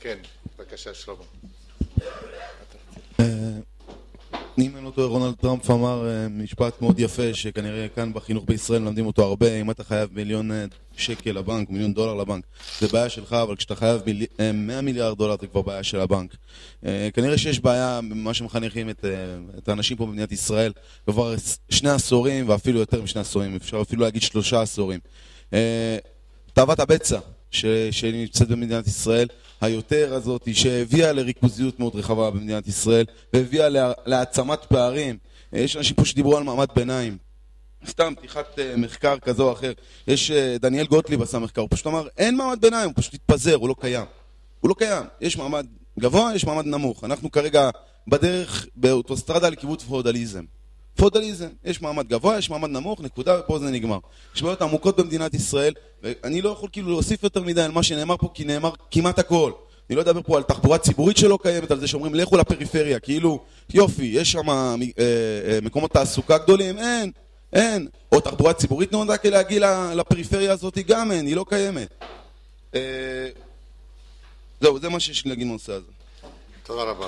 כן, בבקשה שלמה. אם אין אותו, רונלד טראמפ אמר משפט מאוד יפה שכנראה כאן בחינוך בישראל מלמדים אותו הרבה. אם אתה חייב מיליון שקל לבנק, מיליון דולר לבנק, זה בעיה שלך, אבל כשאתה חייב 100 מיליארד דולר זה כבר בעיה של הבנק. כנראה שיש בעיה במה שמחנכים את האנשים פה במדינת ישראל כבר 2 עשורים ואפילו יותר מ2 עשורים, אפשר אפילו להגיד 3 עשורים. תאוות הבצע שנמצאת במדינת ישראל, היותר הזאת שהביאה לריכוזיות מאוד רחבה במדינת ישראל והביאה להעצמת פערים. יש אנשים פה שדיברו על מעמד ביניים, סתם פתיחת מחקר כזה או אחר. יש דניאל גוטליב עשה מחקר, הוא פשוט אמר אין מעמד ביניים, הוא פשוט התפזר, הוא לא קיים. הוא לא קיים, יש מעמד גבוה, יש מעמד נמוך. אנחנו כרגע בדרך באוטוסטרדה לכיוון פאודליזם. פאודליזם, יש מעמד גבוה, יש מעמד נמוך, נקודה, ופה זה נגמר. יש בעיות עמוקות במדינת ישראל, ואני לא יכול כאילו להוסיף יותר מדי על מה שנאמר פה, כי נאמר כמעט הכל. אני לא אדבר פה על תחבורה ציבורית שלא קיימת, על זה שאומרים לכו לפריפריה, כאילו יופי, יש שם מקומות תעסוקה גדולים, אין. או תחבורה ציבורית נועדה כלהגיע לפריפריה הזאת, גם אין, היא לא קיימת. זהו, זה מה שיש לי להגיד בנושא הזה. תודה רבה.